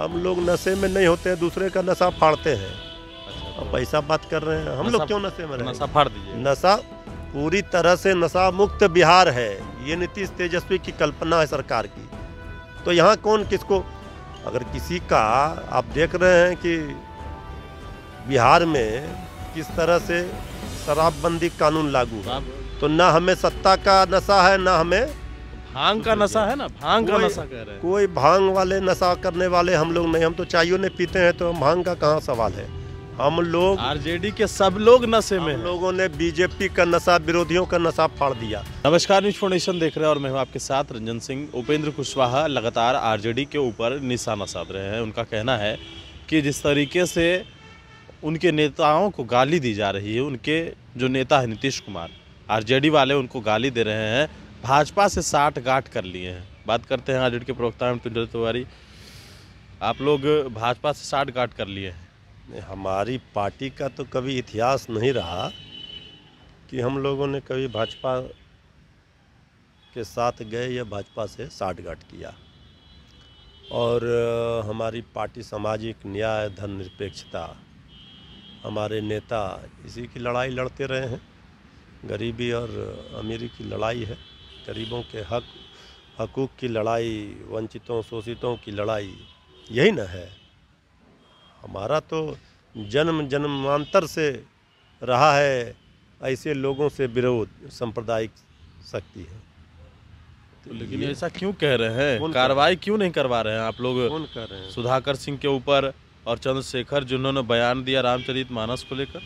हम लोग नशे में नहीं होते हैं, दूसरे का नशा फाड़ते हैं। अच्छा, अब पैसा बात कर रहे हैं, हम लोग क्यों नशे में रहें? नशा फाड़ दीजिए। नशा पूरी तरह से नशा मुक्त बिहार है, ये नीतीश तेजस्वी की कल्पना है सरकार की। तो यहाँ कौन किसको, अगर किसी का आप देख रहे हैं कि बिहार में किस तरह से शराबबंदी कानून लागू है, तो ना हमें सत्ता का नशा है, ना हमें भांग का नशा है ना, भांग का नशा कह रहे हैं। कोई भांग वाले नशा करने वाले हम लोग नहीं, हम तो चाइयो नहीं पीते हैं, तो भांग का कहाँ सवाल है। हम लोग आरजेडी के सब लोग नशे में हम हैं। लोगों ने बीजेपी का नशा, विरोधियों का नशा फाड़ दिया। नमस्कार, न्यूज फाउंडेशन देख रहे हैं और मैं हूं आपके साथ रंजन सिंह। उपेंद्र कुशवाहा लगातार आरजेडी के ऊपर निशाना साध रहे हैं। उनका कहना है कि जिस तरीके से उनके नेताओं को गाली दी जा रही है, उनके जो नेता है नीतीश कुमार, आरजेडी वाले उनको गाली दे रहे हैं, भाजपा से साठ-गांठ कर लिए हैं। बात करते हैं आरजेडी के प्रवक्ता मृत्युंजय तिवारी, आप लोग भाजपा से साठ-गांठ कर लिए हैं। हमारी पार्टी का तो कभी इतिहास नहीं रहा कि हम लोगों ने कभी भाजपा के साथ गए या भाजपा से साठगांठ किया। और हमारी पार्टी सामाजिक न्याय, धर्मनिरपेक्षता, हमारे नेता इसी की लड़ाई लड़ते रहे हैं। गरीबी और अमीरी की लड़ाई है, गरीबों के हकूक़ की लड़ाई, वंचितों शोषितों की लड़ाई, यही न है। हमारा तो जन्म जन्मांतर से रहा है ऐसे लोगों से विरोध, सांप्रदायिक शक्ति है। तो लेकिन ऐसा क्यों कह रहे हैं, कार्रवाई क्यों नहीं करवा रहे हैं आप लोग? कौन कर रहे हैं? सुधाकर सिंह के ऊपर और चंद्रशेखर जिन्होंने बयान दिया रामचरितमानस को लेकर।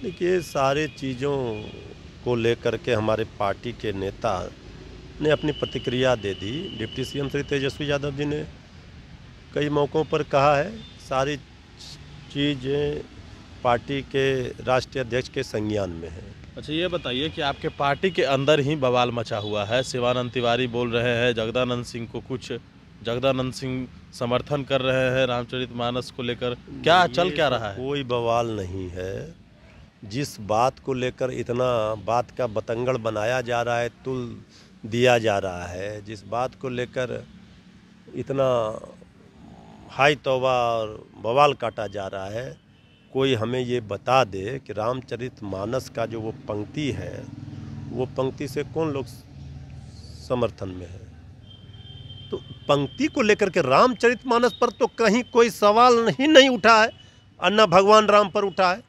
देखिए, सारे चीज़ों को लेकर के हमारे पार्टी के नेता ने अपनी प्रतिक्रिया दे दी। डिप्टी सीएम श्री तेजस्वी यादव जी ने कई मौक़ों पर कहा है, सारी चीज़ें पार्टी के राष्ट्रीय अध्यक्ष के संज्ञान में है। अच्छा, ये बताइए कि आपके पार्टी के अंदर ही बवाल मचा हुआ है। शिवानंद तिवारी बोल रहे हैं जगदानंद सिंह को कुछ, जगदानंद सिंह समर्थन कर रहे हैं रामचरितमानस को लेकर, क्या चल क्या रहा है? कोई बवाल नहीं है। जिस बात को लेकर इतना बात का बतंगड़ बनाया जा रहा है, तुल दिया जा रहा है, जिस बात को लेकर इतना हाय तौबा और बवाल काटा जा रहा है, कोई हमें ये बता दे कि रामचरितमानस का जो वो पंक्ति है, वो पंक्ति से कौन लोग समर्थन में है। तो पंक्ति को लेकर के रामचरितमानस पर तो कहीं कोई सवाल नहीं उठा है, और न भगवान राम पर उठा है।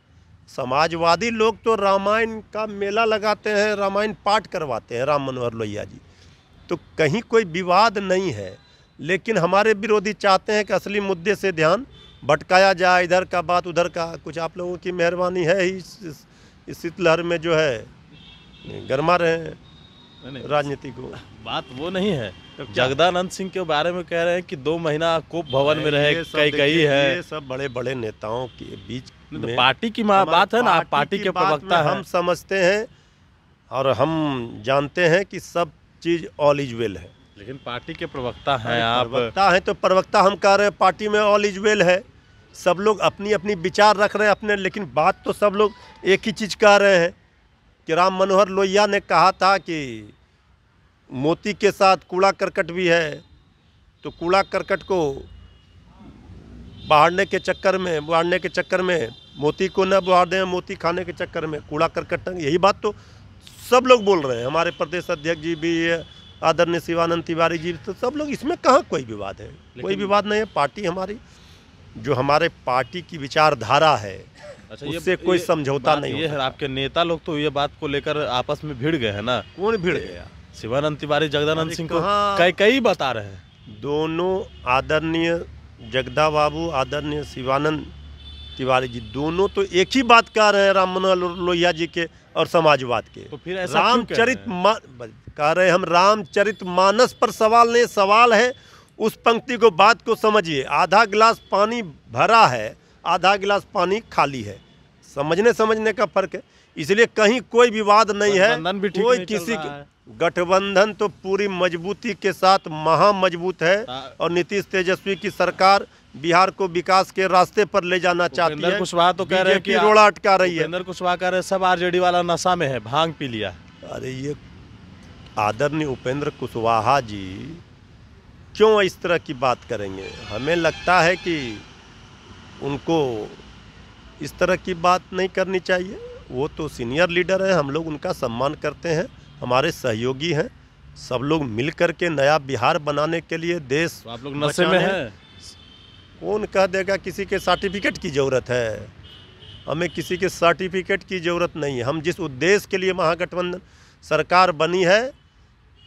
समाजवादी लोग तो रामायण का मेला लगाते हैं, रामायण पाठ करवाते हैं राम मनोहर लोहिया जी, तो कहीं कोई विवाद नहीं है। लेकिन हमारे विरोधी चाहते हैं कि असली मुद्दे से ध्यान भटकाया जाए, इधर का बात उधर का। कुछ आप लोगों की मेहरबानी है ही इस शीतलहर में जो है गरमा रहे हैं राजनीति को। बात वो नहीं है, तो जगदानंद सिंह के बारे में कह रहे हैं कि 2 महीना कोप भवन में रहे, कई है। ये सब बड़े बड़े नेताओं के बीच में पार्टी की बात है ना, आप पार्टी के प्रवक्ता हैं। हम समझते हैं और हम जानते हैं कि सब चीज़ ऑल इज वेल है। लेकिन पार्टी के प्रवक्ता हैं आप। प्रवक्ता हैं तो प्रवक्ता हम कह रहे हैं पार्टी में ऑल इज वेल है। सब लोग अपनी अपनी विचार रख रहे हैं अपने, लेकिन बात तो सब लोग एक ही चीज़ कह रहे हैं कि राम मनोहर लोहिया ने कहा था कि मोती के साथ कूड़ा करकट भी है, तो कूड़ा करकट को बाहरने के चक्कर में मोती को न बाहर दें, मोती खाने के चक्कर में कूड़ा करकट, यही बात तो सब लोग बोल रहे हैं। हमारे प्रदेश अध्यक्ष जी भी, आदरणीय शिवानंद तिवारी जी, तो सब लोग, इसमें कहाँ कोई विवाद है? कोई विवाद नहीं है। पार्टी हमारी, जो हमारे पार्टी की विचारधारा है, अच्छा, उससे कोई समझौता नहीं ये है। आपके नेता लोग तो ये बात को लेकर आपस में भिड़ गए हैं ना। कौन भिड़ गया? शिवानंद तिवारी जगदानंद सिंह को कई बता रहे हैं। दोनों आदरणीय जगदा बाबू, आदरणीय शिवानंद तिवारी जी, दोनों तो एक ही बात कह रहे हैं राम मनोहर लोहिया जी के और समाजवाद के। तो फिर ऐसा क्यों कह रहे हैं हम रामचरितमानस पर सवाल नहीं, सवाल है उस पंक्ति को, बात को समझिए। आधा गिलास पानी भरा है, आधा गिलास पानी खाली है, समझने का फर्क है। इसलिए कहीं कोई विवाद नहीं है। कोई किसी गठबंधन तो पूरी मजबूती के साथ महामजबूत है, और नीतीश तेजस्वी की सरकार बिहार को विकास के रास्ते पर ले जाना चाहती है। कुशवाहा तो कह रहे हैं कि रोड़ा अटका रही है। उपेंद्र कुशवाहा कह रहे हैं सब आरजेडी वाला नशा में है, भांग पी लिया। अरे ये आदरणीय उपेंद्र कुशवाहा जी क्यों इस तरह की बात करेंगे। हमें लगता है कि उनको इस तरह की बात नहीं करनी चाहिए। वो तो सीनियर लीडर है, हम लोग उनका सम्मान करते हैं, हमारे सहयोगी हैं। सब लोग मिल कर के नया बिहार बनाने के लिए देश तो आप लोग नशे में हैं? कौन कह देगा किसी के सर्टिफिकेट की ज़रूरत है। हमें किसी के सर्टिफिकेट की ज़रूरत नहीं है। हम जिस उद्देश्य के लिए महागठबंधन सरकार बनी है,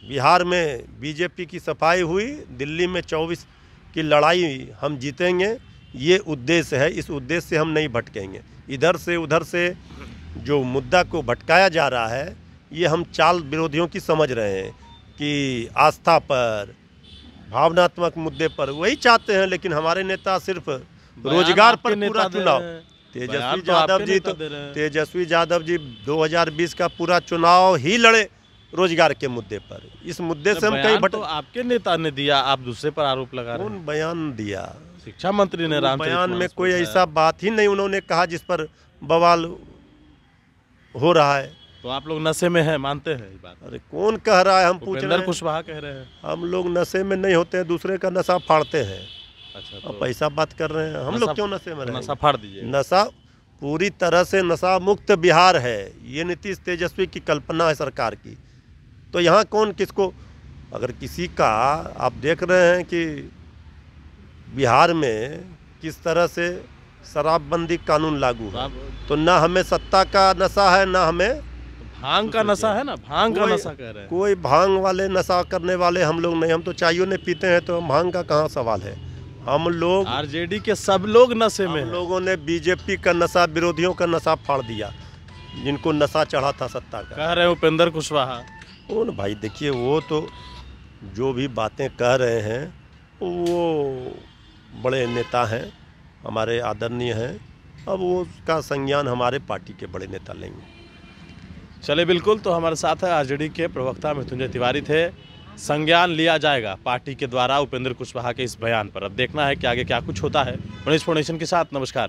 बिहार में बीजेपी की सफाई हुई, दिल्ली में 24 की लड़ाई हम जीतेंगे, ये उद्देश्य है। इस उद्देश्य से हम नहीं भटकेंगे। इधर से उधर से जो मुद्दा को भटकाया जा रहा है, ये हम चाल विरोधियों की समझ रहे हैं कि आस्था पर, भावनात्मक मुद्दे पर वही चाहते हैं। लेकिन हमारे नेता सिर्फ रोजगार पर पूरा चुनाव, तेजस्वी यादव जी 2020 का पूरा चुनाव ही लड़े रोजगार के मुद्दे पर। इस मुद्दे से हम कहीं तो आपके नेता ने दिया, आप दूसरे पर आरोप लगा रहे हैं। कौन बयान दिया? शिक्षा मंत्री ने बयान में कोई ऐसा बात ही नहीं उन्होंने कहा जिस पर बवाल हो रहा है। तो आप लोग नशे में हैं, मानते हैं ये बात? अरे कौन कह रहा है? हम पूछ रहे उपेंद्र हैं। कुशवाहा कह रहे हैं। हम लोग नशे में नहीं होते हैं, दूसरे का नशा फाड़ते हैं। अच्छा, अब पैसा बात कर रहे हैं, हम लोग क्यों नशे में रहेंगे? नशा फाड़ दीजिए। नशा पूरी तरह से नशा मुक्त बिहार है, ये नीतीश तेजस्वी की कल्पना है सरकार की। तो यहाँ कौन किसको, अगर किसी का, आप देख रहे हैं कि बिहार में किस तरह से शराबबंदी कानून लागू है, तो ना हमें सत्ता का नशा है, ना हमें भांग का नशा है ना, भांग का नशा कह रहे हैं। कोई भांग वाले नशा करने वाले हम लोग नहीं। हम तो चाइयों ने पीते हैं, तो भांग का कहाँ सवाल है। हम लोग आरजेडी के सब लोग नशे में हम हैं। लोगों ने बीजेपी का नशा, विरोधियों का नशा फाड़ दिया, जिनको नशा चढ़ा था सत्ता का। कह रहे हैं उपेंद्र कुशवाहा। कौन भाई? देखिए, वो तो जो भी बातें कह रहे हैं वो बड़े नेता हैं, हमारे आदरणीय हैं। अब वो उसका संज्ञान हमारे पार्टी के बड़े नेता लेंगे। चले बिल्कुल। तो हमारे साथ है आरजेडी के प्रवक्ता मृत्युंजय तिवारी थे। संज्ञान लिया जाएगा पार्टी के द्वारा उपेंद्र कुशवाहा के इस बयान पर। अब देखना है कि आगे क्या कुछ होता है। मनीष फाउंडेशन के साथ नमस्कार।